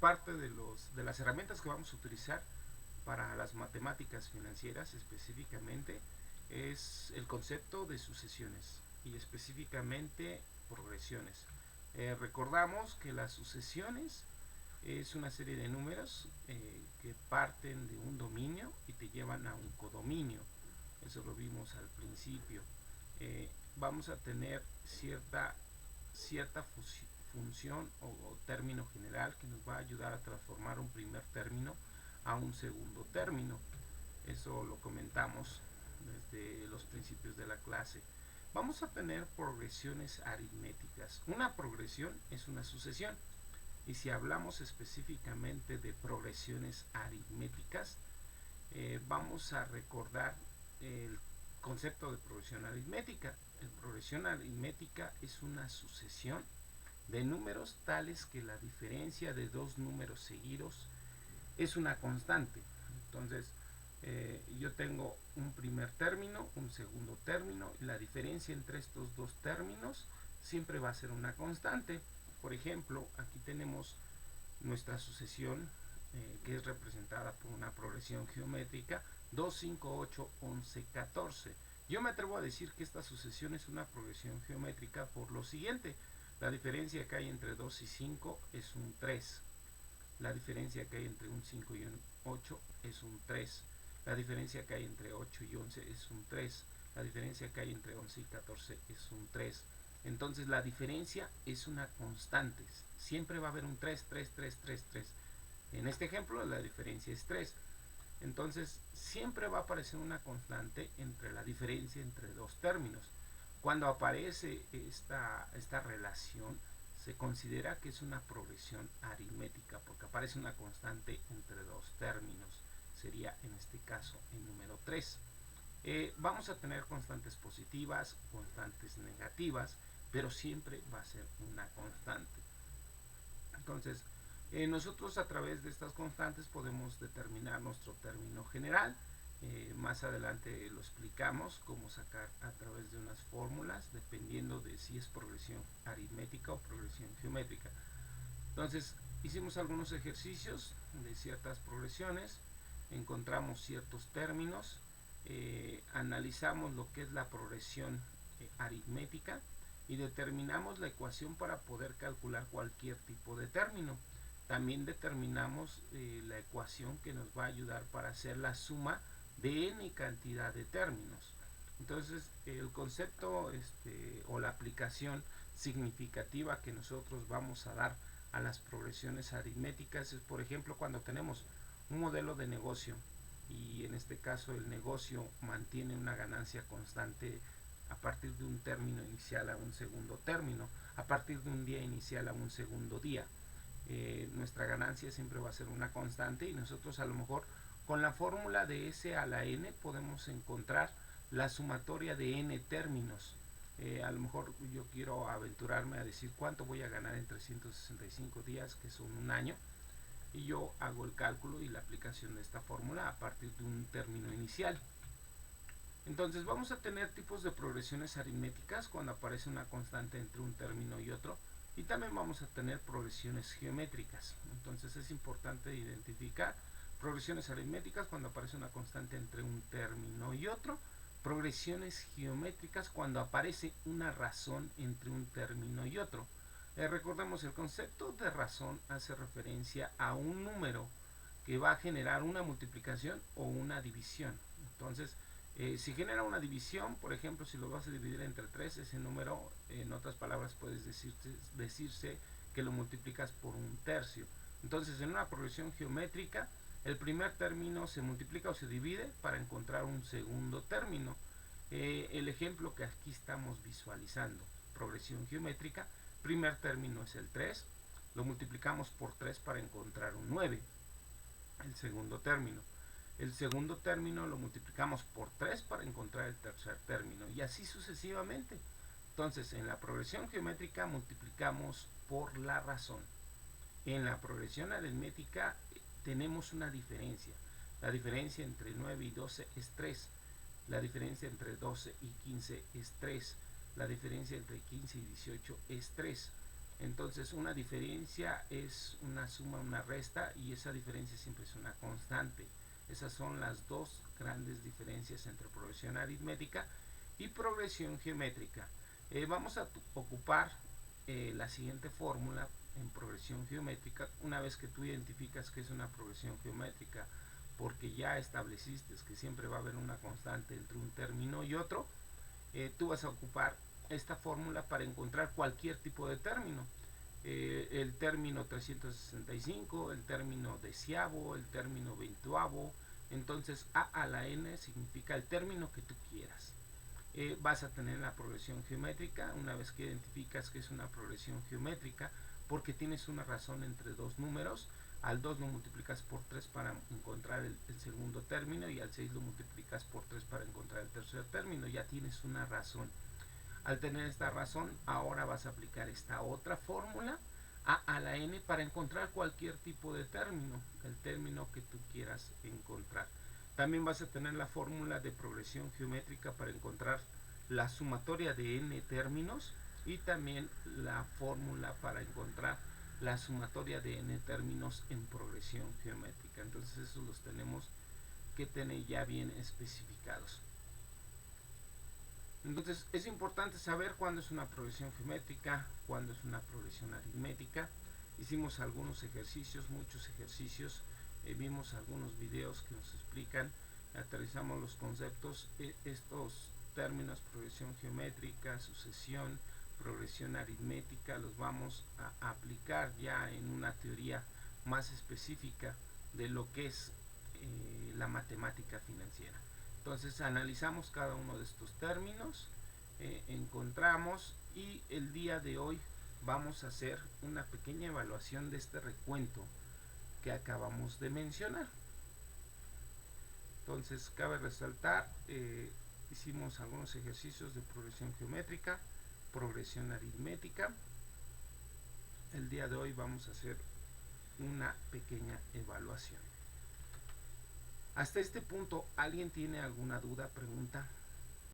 parte de las herramientas que vamos a utilizar para las matemáticas financieras específicamente es el concepto de sucesiones y específicamente progresiones. Recordamos que las sucesiones es una serie de números que parten de un dominio y te llevan a un codominio. Eso lo vimos al principio. Vamos a tener cierta función o término general que nos va a ayudar a transformar un primer término a un segundo término. Eso lo comentamos desde los principios de la clase. Vamos a tener progresiones aritméticas. Una progresión es una sucesión. Y si hablamos específicamente de progresiones aritméticas, vamos a recordar el concepto de progresión aritmética. La progresión aritmética es una sucesión de números tales que la diferencia de dos números seguidos es una constante. Entonces, yo tengo un primer término, un segundo término, y la diferencia entre estos dos términos siempre va a ser una constante. Por ejemplo, aquí tenemos nuestra sucesión que es representada por una progresión geométrica 2, 5, 8, 11, 14. Yo me atrevo a decir que esta sucesión es una progresión geométrica por lo siguiente. La diferencia que hay entre 2 y 5 es un 3. La diferencia que hay entre un 5 y un 8 es un 3. La diferencia que hay entre 8 y 11 es un 3. La diferencia que hay entre 11 y 14 es un 3. Entonces la diferencia es una constante. Siempre va a haber un 3, 3, 3, 3, 3. En este ejemplo la diferencia es 3. Entonces siempre va a aparecer una constante entre la diferencia entre dos términos. Cuando aparece esta relación, se considera que es una progresión aritmética porque aparece una constante entre dos términos. Sería en este caso el número 3. Vamos a tener constantes positivas, constantes negativas, pero siempre va a ser una constante. Entonces, nosotros a través de estas constantes podemos determinar nuestro término general. Más adelante lo explicamos cómo sacar a través de unas fórmulas dependiendo de si es progresión aritmética o progresión geométrica. Entonces hicimos algunos ejercicios de ciertas progresiones, encontramos ciertos términos, analizamos lo que es la progresión aritmética y determinamos la ecuación para poder calcular cualquier tipo de término. También determinamos la ecuación que nos va a ayudar para hacer la suma de n cantidad de términos. Entonces el concepto o la aplicación significativa que nosotros vamos a dar a las progresiones aritméticas es, por ejemplo, cuando tenemos un modelo de negocio y en este caso el negocio mantiene una ganancia constante a partir de un término inicial a un segundo término, a partir de un día inicial a un segundo día. Nuestra ganancia siempre va a ser una constante y nosotros a lo mejor con la fórmula de S a la n podemos encontrar la sumatoria de n términos. A lo mejor yo quiero aventurarme a decir cuánto voy a ganar en 365 días, que son un año, y yo hago el cálculo y la aplicación de esta fórmula a partir de un término inicial. Entonces vamos a tener tipos de progresiones aritméticas cuando aparece una constante entre un término y otro, y también vamos a tener progresiones geométricas. Entonces es importante identificar progresiones aritméticas cuando aparece una constante entre un término y otro, progresiones geométricas cuando aparece una razón entre un término y otro. Recordemos, el concepto de razón hace referencia a un número que va a generar una multiplicación o una división. Entonces, si genera una división, por ejemplo, si lo vas a dividir entre 3, ese número, en otras palabras, puedes decirse que lo multiplicas por un tercio. Entonces, en una progresión geométrica, el primer término se multiplica o se divide para encontrar un segundo término. El ejemplo que aquí estamos visualizando, progresión geométrica, primer término es el 3, lo multiplicamos por 3 para encontrar un 9, el segundo término. El segundo término lo multiplicamos por 3 para encontrar el tercer término y así sucesivamente. Entonces, en la progresión geométrica multiplicamos por la razón. En la progresión aritmética tenemos una diferencia. La diferencia entre 9 y 12 es 3. La diferencia entre 12 y 15 es 3. La diferencia entre 15 y 18 es 3. Entonces una diferencia es una suma, una resta, y esa diferencia siempre es una constante. Esas son las dos grandes diferencias entre progresión aritmética y progresión geométrica. Vamos a ocupar la siguiente fórmula en progresión geométrica. Una vez que tú identificas que es una progresión geométrica, porque ya estableciste que siempre va a haber una constante entre un término y otro, tú vas a ocupar esta fórmula para encontrar cualquier tipo de término. El término 365, el término deciavo, el término veintuavo. Entonces a la n significa el término que tú quieras. Vas a tener la progresión geométrica una vez que identificas que es una progresión geométrica, porque tienes una razón entre dos números. Al 2 lo multiplicas por 3 para encontrar el segundo término, y al 6 lo multiplicas por 3 para encontrar el tercer término. Ya tienes una razón. Al tener esta razón, ahora vas a aplicar esta otra fórmula a la n para encontrar cualquier tipo de término, el término que tú quieras encontrar. También vas a tener la fórmula de progresión geométrica para encontrar la sumatoria de n términos, y también la fórmula para encontrar la sumatoria de n términos en progresión geométrica. Entonces esos los tenemos que tener ya bien especificados. Entonces es importante saber cuándo es una progresión geométrica, cuándo es una progresión aritmética. Hicimos algunos ejercicios, muchos ejercicios, vimos algunos videos que nos explican, aterrizamos los conceptos, estos términos: progresión geométrica, sucesión, progresión aritmética, los vamos a aplicar ya en una teoría más específica de lo que es la matemática financiera. Entonces analizamos cada uno de estos términos, encontramos, y el día de hoy vamos a hacer una pequeña evaluación de este recuento que acabamos de mencionar. Entonces cabe resaltar, hicimos algunos ejercicios de progresión geométrica, progresión aritmética. El día de hoy vamos a hacer una pequeña evaluación. Hasta este punto, ¿alguien tiene alguna duda, pregunta?